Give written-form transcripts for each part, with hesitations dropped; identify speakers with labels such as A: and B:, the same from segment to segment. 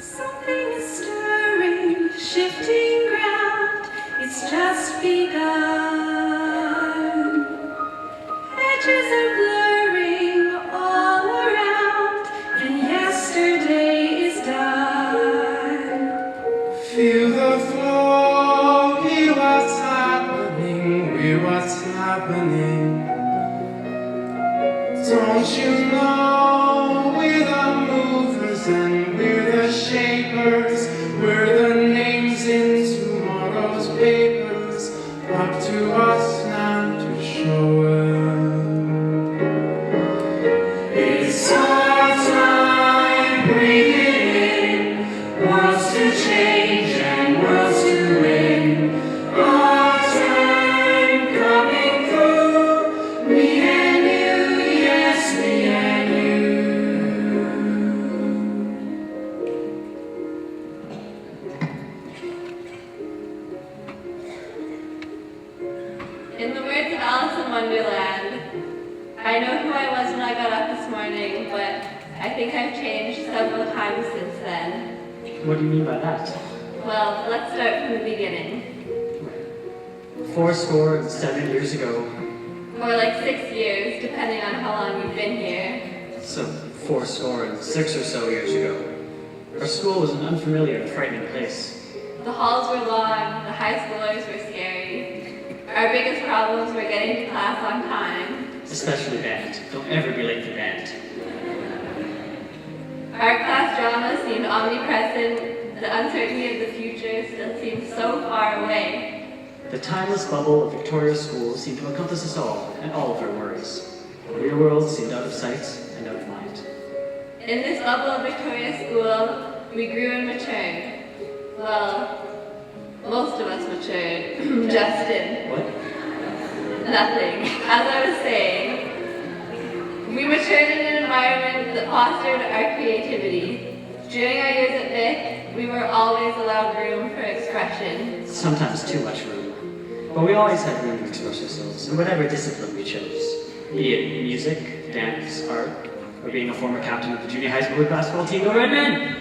A: Something is stirring, shifting ground, it's just begun. Edges are blurring all around, and yesterday is done.
B: Feel the flow, hear what's happening. Don't you know we're the movers and we're the shapers, we're the names in tomorrow's papers, up to us now to show it. It's our time, breathe it in, worlds to change and worlds to win. Our time coming through, me and you, yes, me and you.
C: In the words of Alice in Wonderland, I know who I was when I got up this morning, but I think I've changed several times since then.
D: What do you mean by that?
C: Well, let's start from the beginning.
D: 7 years ago.
C: Or like 6 years, depending on how long you've been here.
D: So 6 or so years ago. Our school was an unfamiliar and frightening place.
C: The halls were long, the high schoolers were scary. Our biggest problems were getting to class on time.
D: Especially band. Don't ever be late for band.
C: Our class drama seemed omnipresent. The uncertainty of the future still seemed so far away.
D: The timeless bubble of Victoria School seemed to encompass us all and all of our worries. The real world seemed out of sight and out of mind.
C: In this bubble of Victoria School, we grew and matured. Well, most of us matured. Justin.
D: What?
C: Nothing. As I was saying, we matured in an environment that fostered our creativity. During our years at Vic, we were always allowed room for expression.
D: Sometimes too much room. But we always had room to express ourselves in whatever discipline we chose. Be it music, dance, art, or being a former captain of the junior high school basketball team, Go Red Men!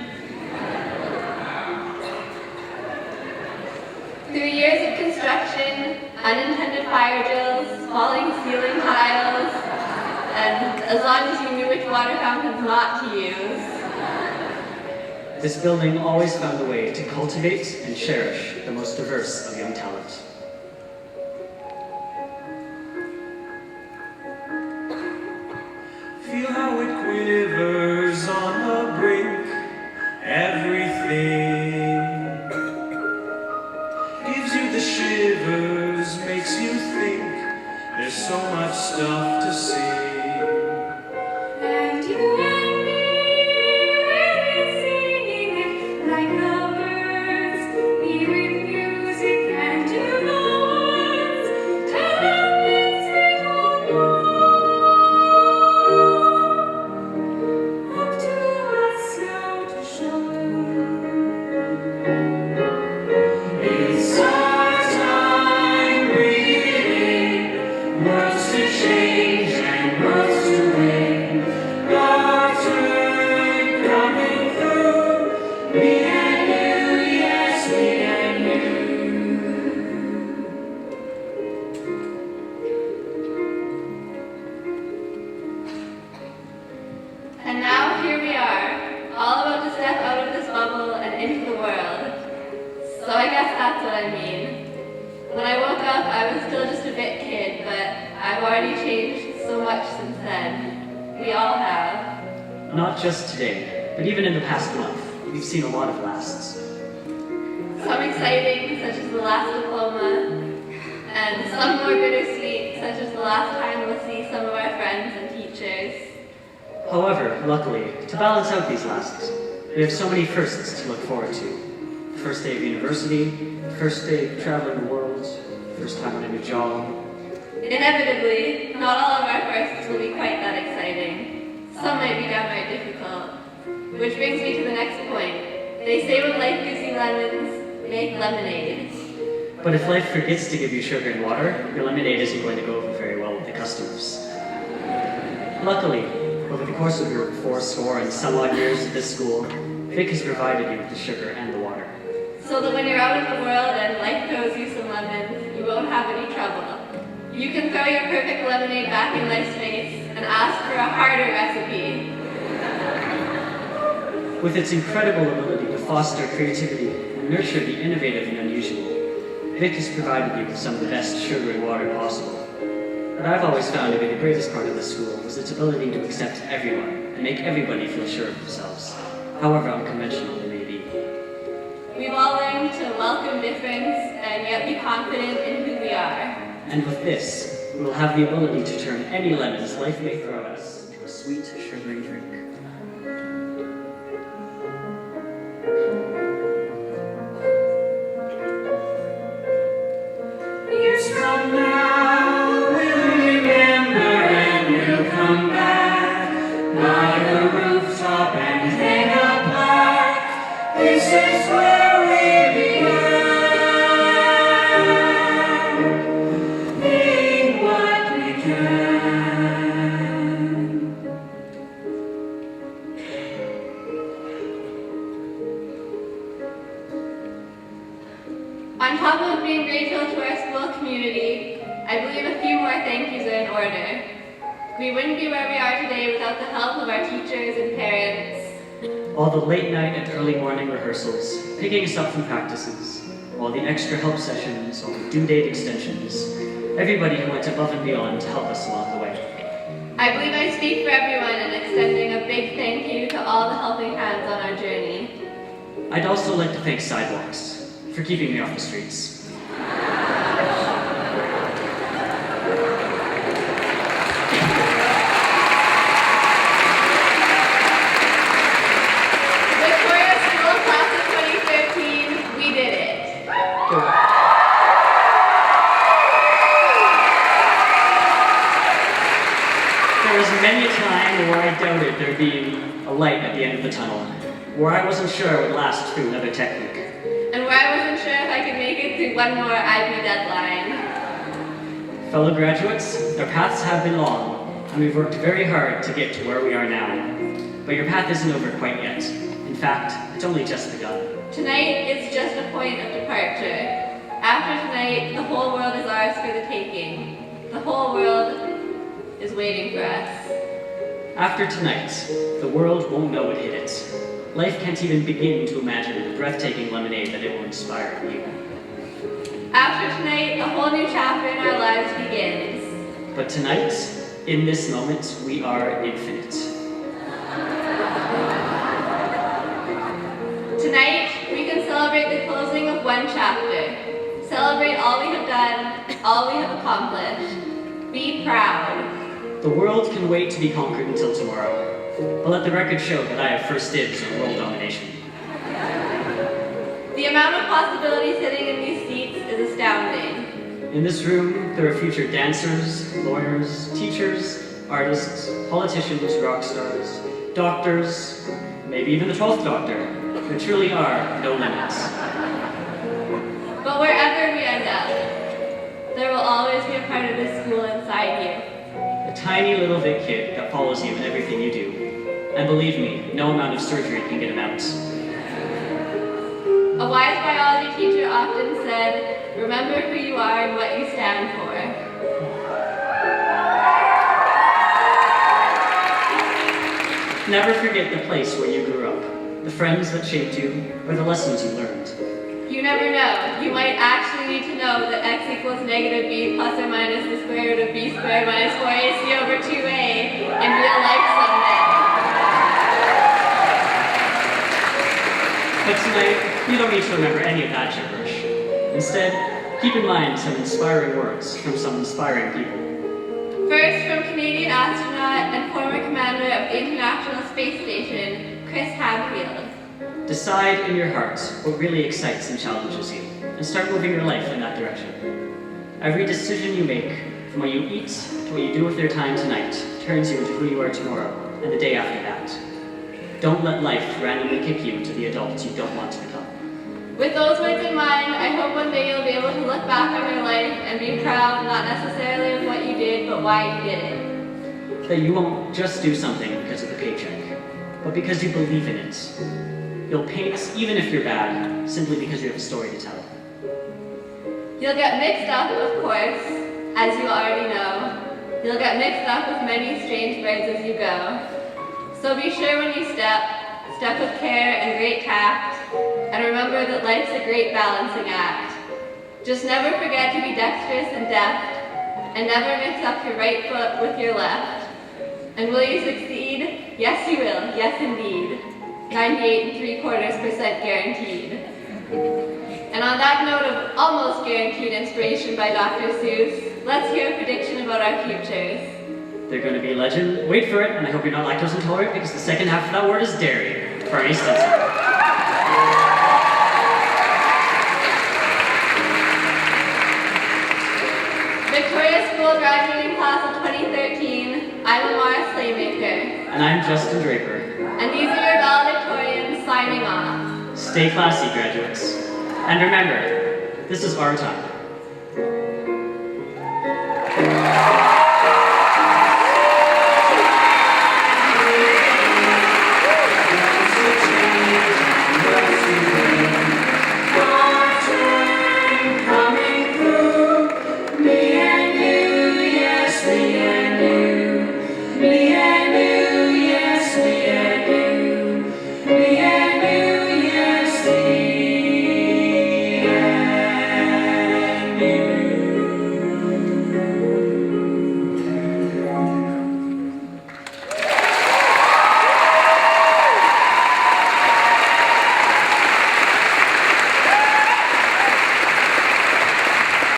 C: Through years of construction, unintended fire drills, falling ceiling tiles, and as long as you knew which water fountains not to use,
D: This building always found a way to cultivate and cherish the most diverse of young talent.
B: Feel how it quivers on the brink. Everything gives you the shivers, makes you think. There's so much stuff to see.
A: And you and me, we're singing it like the birds. We with music and do the words. Tell them it's a up to us now to show.
B: It's our time, breathe it in. Worlds to change and worlds to win. Our turn coming through. Me and you, yes, me and you.
C: and now here we are, all about to step out of this bubble and into the world. So I guess that's what I mean. When I woke up, I was still just a bit kid, but I've already changed so much since then. We all have.
D: Not just today, but even in the past month, we've seen a lot of lasts.
C: Some exciting, such as the last diploma, and some more bittersweet, such as the last time we'll see some of our friends and teachers.
D: However, luckily, to balance out these lasts, we have so many firsts to look forward to. First day of university, first day of traveling the world, first time on a new job.
C: Inevitably, not all of our firsts will be quite that exciting. Some might be downright difficult. Which brings me to the next point. They say when life gives you lemons, make lemonade.
D: But if life forgets to give you sugar and water, your lemonade isn't going to go over very well with the customers. Luckily, Over the course of your 80 and some odd years at this school, Vic has provided you with the sugar and the water.
C: So that when you're out in the world and life throws you some lemons, you won't have any trouble. You can throw your perfect lemonade back in life's face and ask for a harder recipe.
D: With its incredible ability to foster creativity and nurture the innovative and unusual, Vic has provided you with some of the best sugar and water possible. What I've always found to be the greatest part of the school was its ability to accept everyone and make everybody feel sure of themselves, however unconventional they may be.
C: We've all learned to welcome difference and yet be confident in who we are.
D: And with this, we will have the ability to turn any lemons life may throw at us into a sweet, sugary drink.
B: Years from now, we'll remember and we'll come back by the rooftop and hang a plaque. This is where we began, being what we can.
C: On top of being grateful to our school community, I believe a few more thank yous are in order. We wouldn't be where we are today without the help of our teachers and parents.
D: All the late night and early morning rehearsals, picking us up from practices, all the extra help sessions, all the due date extensions, everybody who went above and beyond to help us along the way.
C: I believe I speak for everyone in extending a big thank you to all the helping hands on our journey.
D: I'd also like to thank Sidewalks for keeping me off the streets.
C: Victoria School Class of 2015, we did it.
D: There was many a time where I doubted there being a light at the end of the tunnel, where I wasn't sure I would last through another technique.
C: And where I wasn't sure if I could make it through one more IB deadline.
D: Fellow graduates, our paths have been long, and we've worked very hard to get to where we are now. But your path isn't over quite yet. In fact, it's only just begun.
C: Tonight is just a point of departure. After tonight, the whole world is ours for the taking. The whole world is waiting for us.
D: After tonight, the world won't know what hit it. Life can't even begin to imagine the breathtaking lemonade that it will inspire in you.
C: After tonight, a whole new chapter in our lives begins.
D: But tonight, in this moment, we are infinite.
C: Tonight, we can celebrate the closing of one chapter. Celebrate all we have done, all we have accomplished. Be proud.
D: The world can wait to be conquered until tomorrow. But let the record show that I have first dibs on world domination.
C: The amount of possibilities sitting in these seats is astounding.
D: In this room, there are future dancers, lawyers, teachers, artists, politicians, rock stars, doctors, maybe even the 12th Doctor. There truly are no limits.
C: But wherever we end up, there will always be a part of this school inside you.
D: A tiny little Vic kid that follows you in everything you do. And believe me, no amount of surgery can get him out.
C: A wise biology teacher often said, remember who you are and what you stand for.
D: Never forget the place where you grew up, the friends that shaped you, or the lessons you learned.
C: You never know. You might actually need to know that x equals negative b plus or minus the square root of b squared minus 4ac over 2a in real life someday.
D: But tonight, you don't need to remember any of that gibberish. Instead, keep in mind some inspiring words from some inspiring people.
C: First, from Canadian astronaut and former commander of the International Space Station, Chris Hadfield.
D: Decide in your heart what really excites and challenges you, and start moving your life in that direction. Every decision you make, from what you eat to what you do with your time tonight, turns you into who you are tomorrow and the day after that. Don't let life randomly kick you into the adult you don't want to become.
C: With those words in mind, I hope one day you'll be able to look back on your life and be proud not necessarily of what you did, but why you did it.
D: That you won't just do something but because you believe in it. You'll paint even if you're bad, simply because you have a story to tell.
C: You'll get mixed up, of course, as you already know. You'll get mixed up with many strange birds as you go. So be sure when you step with care and great tact, and remember that life's a great balancing act. Just never forget to be dexterous and deft, and never mix up your right foot with your left. And will you succeed? Yes, you will. Yes, indeed. 98.75% guaranteed. And on that note of almost guaranteed inspiration by Dr. Seuss, let's hear a prediction about our futures.
D: They're going to be a legend. Wait for it, and I hope you're not lactose intolerant, because the second half of that word is dairy. Barney Stinson.
C: Victoria School graduating class of 2013, I'm Amara Slaymaker.
D: And I'm Justin Draper.
C: And these are your valedictorians signing off.
D: Stay classy, graduates. And remember, this is our time.